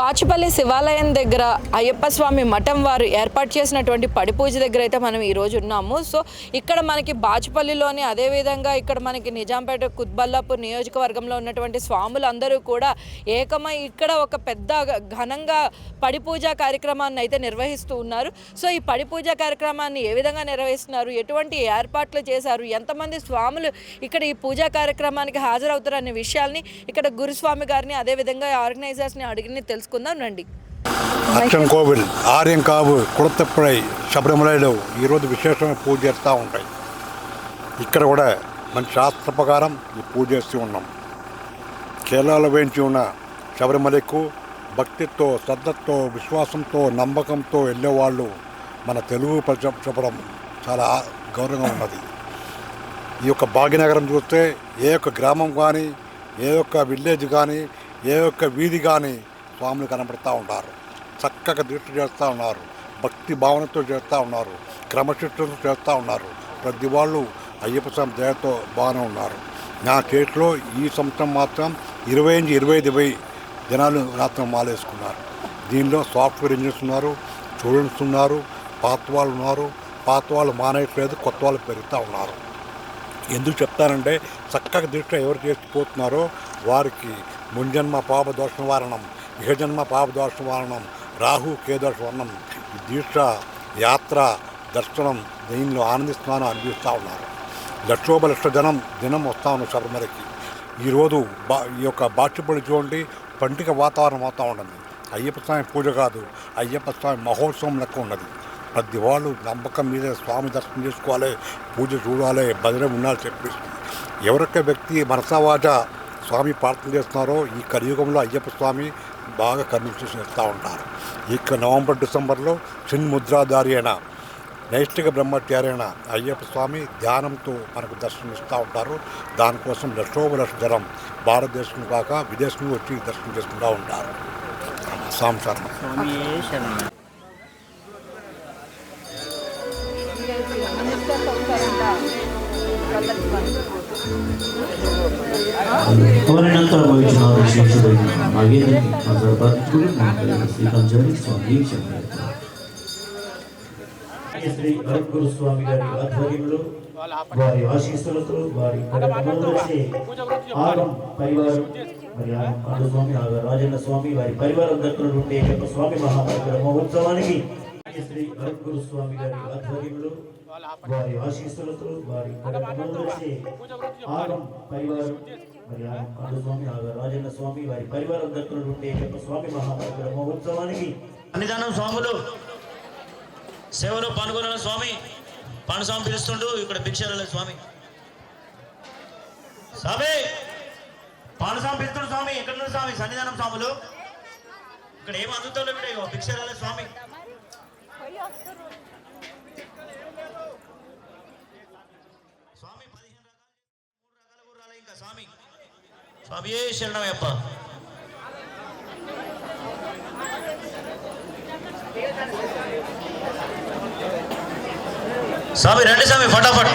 బాచుపల్లి శివాలయం దగ్గర అయ్యప్ప స్వామి మఠం వారు ఏర్పాటు చేసినటువంటి పడి పూజ దగ్గర అయితే మనం ఈరోజు ఉన్నాము. సో ఇక్కడ మనకి బాచుపల్లిలోని అదేవిధంగా ఇక్కడ మనకి నిజాంపేట కుత్బల్లాపూర్ నియోజకవర్గంలో ఉన్నటువంటి స్వాములందరూ కూడా ఏకమై ఇక్కడ ఒక పెద్ద ఘనంగా పడి పూజా కార్యక్రమాన్ని అయితే నిర్వహిస్తూ ఉన్నారు. సో ఈ పడి పూజా కార్యక్రమాన్ని ఏ విధంగా నిర్వహిస్తున్నారు, ఎటువంటి ఏర్పాట్లు చేశారు, ఎంతమంది స్వాములు ఇక్కడ ఈ పూజా కార్యక్రమానికి హాజరవుతారు అనే విషయాల్ని ఇక్కడ గురుస్వామి గారిని అదేవిధంగా ఆర్గనైజర్స్ని అడిగి తెలుసుకుందాం రండి. అచ్చంకోవిల్ ఆర్యంకావు కుడతప్పై శబరిమలలో ఈరోజు విశేషమైన పూజ చేస్తూ ఉంటాయి. ఇక్కడ కూడా మన శాస్త్ర ప్రకారం ఈ పూజ చేస్తూ ఉన్నాం. కేరళలో వేయించి ఉన్న శబరిమలకు భక్తితో, శ్రద్ధతో, విశ్వాసంతో, నమ్మకంతో వెళ్ళేవాళ్ళు మన తెలుగు చెప్పడం చాలా గౌరవంగా ఉన్నది. ఈ యొక్క భాగ్యనగరం చూస్తే ఏ ఒక్క గ్రామం కానీ, ఏ ఒక్క విలేజ్ కానీ, ఏ ఒక్క వీధి కానీ స్వాములు కనబడుతూ ఉంటారు. చక్కగా దీక్ష చేస్తూ ఉన్నారు, భక్తి భావనతో చేస్తూ ఉన్నారు, క్రమశిక్షణతో చేస్తూ ఉన్నారు. ప్రతి వాళ్ళు అయ్యప్ప స్వామి దయతో బాగానే ఉన్నారు. నా చేతిలో ఈ సంవత్సరం మాత్రం 25,000 జనాలు రాత్రి మాలేసుకున్నారు. దీనిలో సాఫ్ట్వేర్ ఇంజనీర్స్ ఉన్నారు, స్టూడెంట్స్ ఉన్నారు, పాత వాళ్ళు ఉన్నారు. పాత వాళ్ళు మానేయట్లేదు, కొత్త వాళ్ళు పెరుగుతూ ఉన్నారు. ఎందుకు చెప్తానంటే చక్కగా దీక్ష ఎవరు చేసిపోతున్నారో వారికి ముంజన్మ పాప దోష నివారణం, ఇహజన్మ పాప దోష నివారణం, రాహు కేదోష వర్ణం, దీక్ష యాత్ర దర్శనం దీనిలో ఆనందిస్తున్నాను అనిపిస్తూ ఉన్నారు. లక్ష జనం దినం వస్తూ ఉన్నారు శబరిమలకి. ఈరోజు ఈ యొక్క బాచుపల్లి చూడండి, పండుగ వాతావరణం అవుతూ ఉన్నది. అయ్యప్ప స్వామి పూజ కాదు, అయ్యప్ప స్వామి మహోత్సవం లెక్క ఉన్నది. ప్రతి వాళ్ళు నమ్మకం మీదే స్వామి దర్శనం చేసుకోవాలి, పూజ చూడాలి, భజన ఉండాలి చెప్పిస్తుంది. ఎవరొక్క వ్యక్తి మనసావాజ స్వామి ప్రార్థన చేస్తున్నారో ఈ కలియుగంలో అయ్యప్ప స్వామి బాగా కరుణించి చేస్తూ ఉంటారు. ఇక నవంబర్ డిసెంబర్లో చిన్ముద్రాధారి అయిన నైష్టిక బ్రహ్మచారి అయిన అయ్యప్ప స్వామి ధ్యానంతో మనకు దర్శనం ఇస్తూ ఉంటారు. దానికోసం లక్ష జనం భారతదేశం కాక విదేశం వచ్చి దర్శనం చేసుకుంటూ ఉంటారు. స్వామి శర్మ. ಅವರನ್ನಂತರ ಭವಿಷ್ಯನಾದ ಶ್ರೇಷ್ಠದಲ್ಲಿ ಹಾಗೇನೆ ಅದರ ಬದುಕುಗಳು ನಮ್ಮ ಶ್ರೀಕಾಂಜಲಿ ಸ್ವಾಮಿ శ్రీ అరుణ్ స్వామి గారి ఆధ్వర్యంలో వారి ఆశీస్సులతో వారి ఆగం పరివారం మరి ఆగం స్వామి రాజన్న స్వామి వారి పరివారం దగ్గర ఉండే స్వామి మహాపరికర మహోత్సవానికి శ్రీ అరుణ్ స్వామి గారి ఆధ్వర్యంలో వారి ఆశీస్సులతో వారి ఆగం పరివారం మరి ఆగం స్వామి రాజన్న స్వామి వారి పరివారం దగ్గర ఉండే స్వామి మహాపరికర మహోత్సవానికి సన్నిధానం స్వాములు సేవలో పాల్గొన్న స్వామి పాండస్వామి పిలుస్తుండు. ఇక్కడ భిక్షాల స్వామి స్వామి పాండస్వామి పిలుస్తుండు. స్వామి ఎక్కడ స్వామి సన్నిధానం స్వాములు ఇక్కడ ఏం అందుతుండో ఇక్కడ భిక్షాల స్వామి స్వామి 15 రకాల గుర్రాలు ఇంకా స్వామి స్వామి శరణమయ్యప్ప. స్వామి రండి స్వామి ఫటాఫట్.